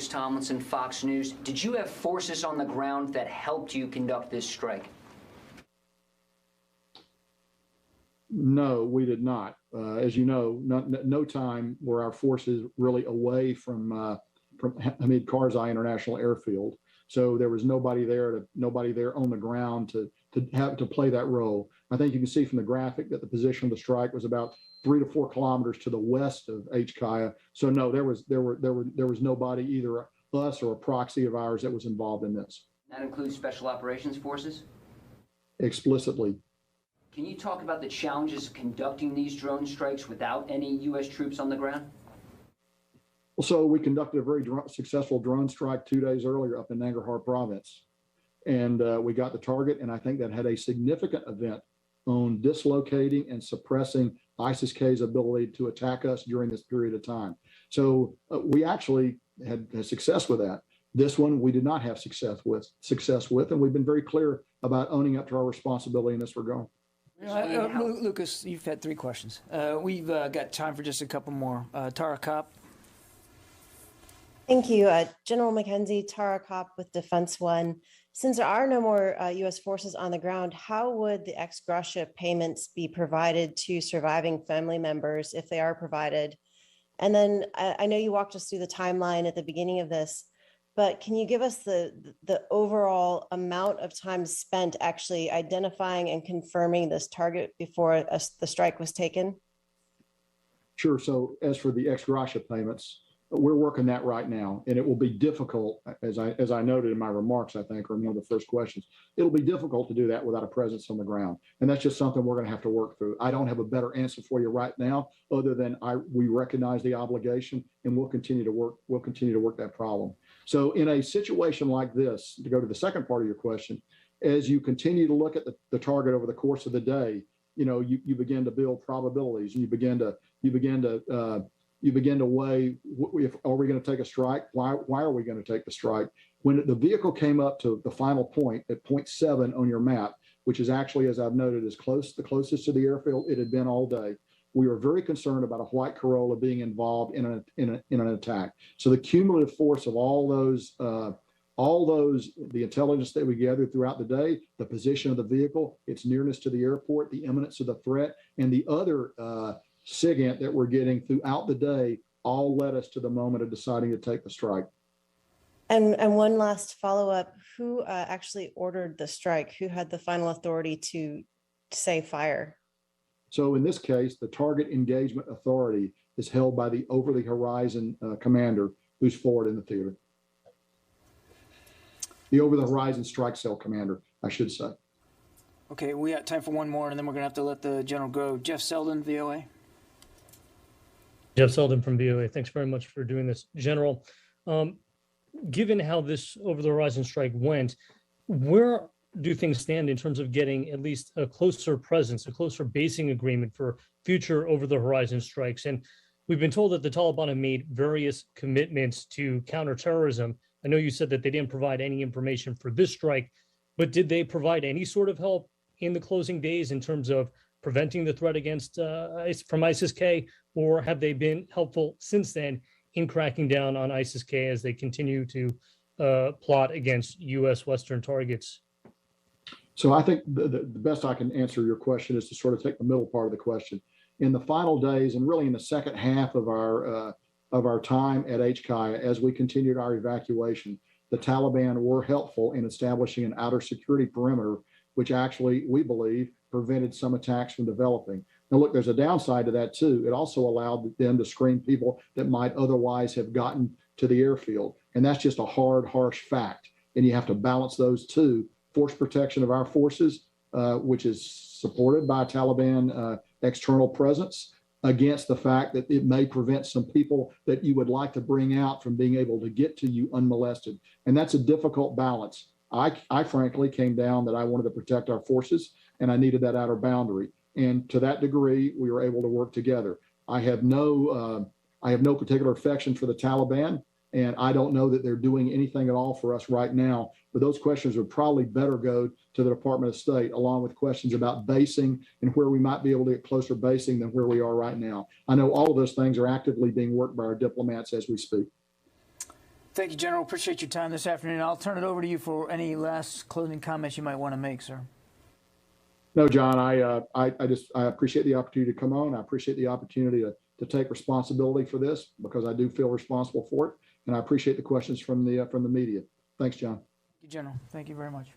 Bruce Tomlinson, Fox News. Did you have forces on the ground that helped you conduct this strike? No, we did not. As you know, no time were our forces really away from Hamid Karzai International Airfield. So there was nobody there on the ground to have to play that role. I think you can see from the graphic that the position of the strike was about 3 to 4 kilometers to the west of HKIA. So no, there was nobody, either us or a proxy of ours, that was involved in this. That includes Special Operations Forces? Explicitly. Can you talk about the challenges of conducting these drone strikes without any U.S. troops on the ground? Well, so we conducted a very successful drone strike 2 days earlier up in Nangarhar province. And we got the target, and I think that had a significant event on dislocating and suppressing ISIS-K's ability to attack us during this period of time. So we actually had success with that. This one we did not have success with, and we've been very clear about owning up to our responsibility in this regard. Lucas, you've had 3 questions. We've got time for just a couple more. Tara Kopp. Thank you. General McKenzie, Tara Kopp with Defense One. Since there are no more U.S. forces on the ground, how would the ex gratia payments be provided to surviving family members, if they are provided? And then I know you walked us through the timeline at the beginning of this, but can you give us the overall amount of time spent actually identifying and confirming this target before the strike was taken? Sure. So as for the ex gratia payments, we're working that right now, and it will be difficult, as I noted in my remarks, I think, or in one of the first questions. It'll be difficult to do that without a presence on the ground, and that's just something we're going to have to work through. I don't have a better answer for you right now, other than we recognize the obligation, and we'll continue to work. We'll continue to work that problem. So, in a situation like this, to go to the second part of your question, as you continue to look at the target over the course of the day, you begin to build probabilities, and you begin to weigh, are we going to take a strike? Why are we going to take the strike? When the vehicle came up to the final point at point 7 on your map, which is actually, as I've noted, the closest to the airfield it had been all day, we were very concerned about a white Corolla being involved in an attack. So the cumulative force of all those, the intelligence that we gathered throughout the day, the position of the vehicle, its nearness to the airport, the imminence of the threat, and the other SIGINT that we're getting throughout the day all led us to the moment of deciding to take the strike. And one last follow-up, who actually ordered the strike? Who had the final authority to say fire? So in this case, the target engagement authority is held by the over-the-horizon commander who's forward in the theater. The over-the-horizon strike cell commander, I should say. Okay, we got time for one more, and then we're going to have to let the general go. Jeff Selden, VOA. Jeff Selden from VOA. Thanks very much for doing this. General, given how this over-the-horizon strike went, where do things stand in terms of getting at least a closer presence, a closer basing agreement for future over-the-horizon strikes? And we've been told that the Taliban have made various commitments to counterterrorism. I know you said that they didn't provide any information for this strike, but did they provide any sort of help in the closing days in terms of preventing the threat against from ISIS-K, or have they been helpful since then in cracking down on ISIS-K as they continue to plot against U.S. Western targets? So I think the best I can answer your question is to sort of take the middle part of the question. In the final days, and really in the second half of our time at HKIA, as we continued our evacuation, the Taliban were helpful in establishing an outer security perimeter, which actually, we believe, prevented some attacks from developing. Now, look, there's a downside to that, too. It also allowed them to screen people that might otherwise have gotten to the airfield. And that's just a hard, harsh fact. And you have to balance those two. Force protection of our forces, which is supported by Taliban external presence, against the fact that it may prevent some people that you would like to bring out from being able to get to you unmolested. And that's a difficult balance. I frankly came down that I wanted to protect our forces, and I needed that outer boundary. And to that degree, we were able to work together. I have no particular affection for the Taliban, and I don't know that they're doing anything at all for us right now. But those questions would probably better go to the Department of State, along with questions about basing and where we might be able to get closer basing than where we are right now. I know all of those things are actively being worked by our diplomats as we speak. Thank you, General. Appreciate your time this afternoon. I'll turn it over to you for any last closing comments you might want to make, sir. No, John, I appreciate the opportunity to come on. I appreciate the opportunity to take responsibility for this because I do feel responsible for it. And I appreciate the questions from the media. Thanks, John. Thank you, General. Thank you very much.